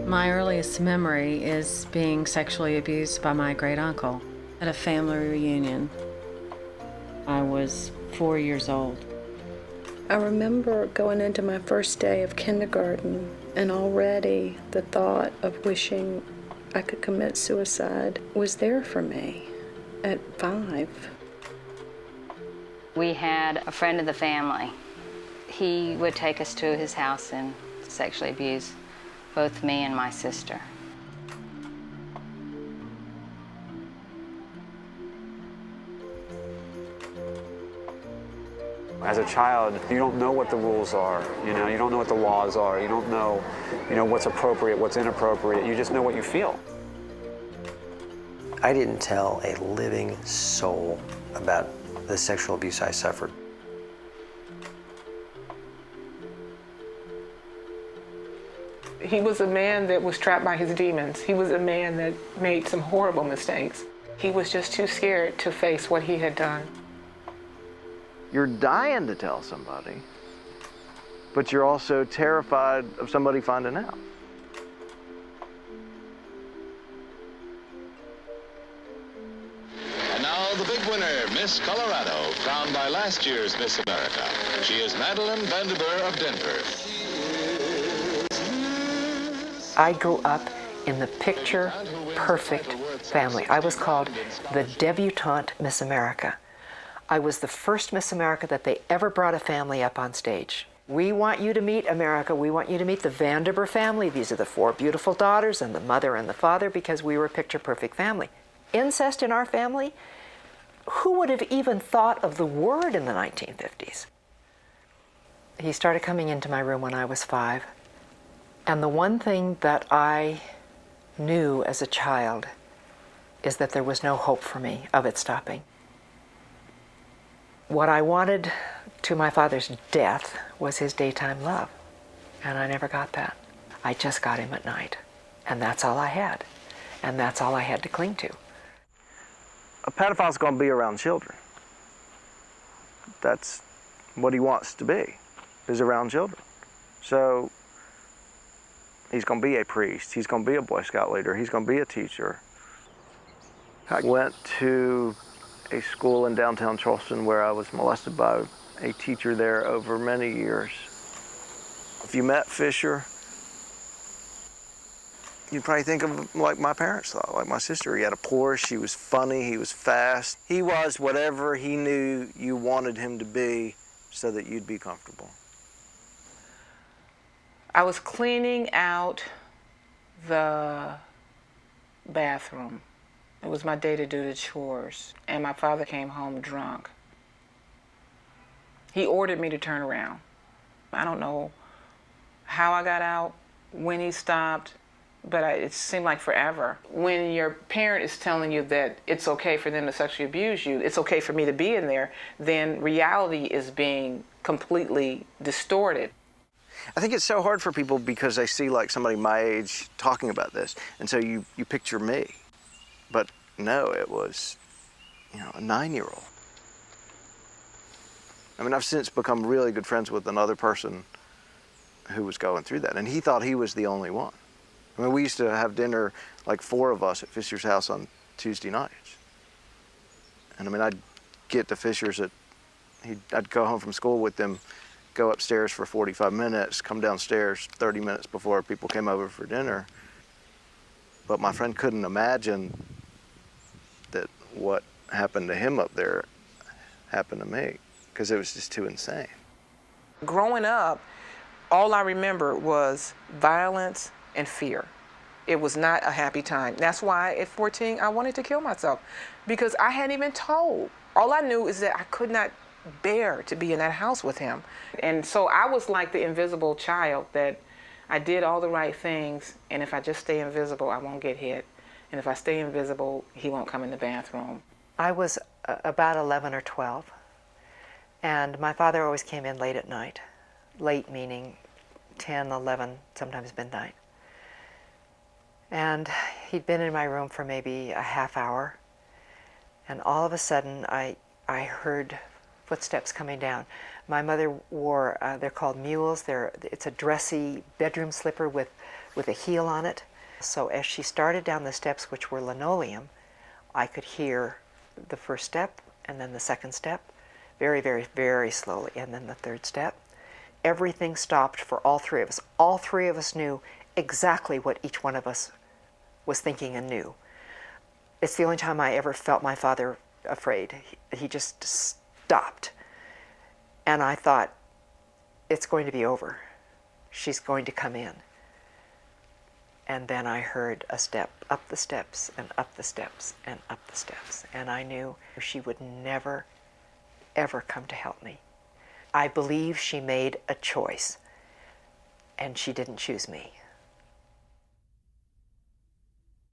My earliest memory is being sexually abused by my great uncle at a family reunion. I was 4 years old. I remember going into my first day of kindergarten, and already the thought of wishing I could commit suicide was there for me at 5. We had a friend of the family. He would take us to his house and sexually abuse both me and my sister. As a child, you don't know what the rules are, you don't know what the laws are, you don't know, what's appropriate, what's inappropriate, you just know what you feel. I didn't tell a living soul about the sexual abuse I suffered. He was a man that was trapped by his demons. He was a man that made some horrible mistakes. He was just too scared to face what he had done. You're dying to tell somebody, but you're also terrified of somebody finding out. And now the big winner, Miss Colorado, crowned by last year's Miss America. She is Madeline Vanderburg of Denver. I grew up in the picture-perfect family. I was called the debutante Miss America. I was the first Miss America that they ever brought a family up on stage. We want you to meet America. We want you to meet the Vanderburg family. These are the 4 beautiful daughters and the mother and the father, because we were a picture-perfect family. Incest in our family? Who would have even thought of the word in the 1950s? He started coming into my room when I was 5. And the one thing that I knew as a child is that there was no hope for me of it stopping. What I wanted to my father's death was his daytime love, and I never got that. I just got him at night, and that's all I had, and that's all I had to cling to. A pedophile's going to be around children. That's what he wants to be, is around children. So he's going to be a priest. He's going to be a Boy Scout leader. He's going to be a teacher. I went to a school in downtown Charleston where I was molested by a teacher there over many years. If you met Fisher, you'd probably think of him like my parents thought, like my sister. He had a Porsche, he was funny, he was fast. He was whatever he knew you wanted him to be so that you'd be comfortable. I was cleaning out the bathroom. It was my day to do the chores, and my father came home drunk. He ordered me to turn around. I don't know how I got out, when he stopped, but it seemed like forever. When your parent is telling you that it's okay for them to sexually abuse you, it's okay for me to be in there, then reality is being completely distorted. I think it's so hard for people because they see like somebody my age talking about this, and so you picture me. But no, it was, a 9-year-old. I mean, I've since become really good friends with another person who was going through that, and he thought he was the only one. I mean, we used to have dinner, like 4 of us at Fisher's house on Tuesday nights. And I mean, I'd get to Fisher's I'd go home from school with them, go upstairs for 45 minutes, come downstairs 30 minutes before people came over for dinner. But my friend couldn't imagine that what happened to him up there happened to me, because it was just too insane. Growing up, all I remember was violence and fear. It was not a happy time. That's why at 14 I wanted to kill myself, because I hadn't even told. All I knew is that I could not bear to be in that house with him. And so I was like the invisible child, that I did all the right things, and if I just stay invisible, I won't get hit. And if I stay invisible, he won't come in the bathroom. I was about 11 or 12, and my father always came in late at night. Late meaning 10, 11, sometimes midnight. And he'd been in my room for maybe a half hour, and all of a sudden I heard footsteps coming down. My mother wore, they're called mules. It's a dressy bedroom slipper with a heel on it. So as she started down the steps, which were linoleum, I could hear the first step, and then the second step, very, very, very slowly, and then the third step. Everything stopped for all three of us. All three of us knew exactly what each one of us was thinking and knew. It's the only time I ever felt my father afraid. He just stopped. And I thought, it's going to be over. She's going to come in. And then I heard a step up the steps and up the steps and up the steps. And I knew she would never, ever come to help me. I believe she made a choice, and she didn't choose me.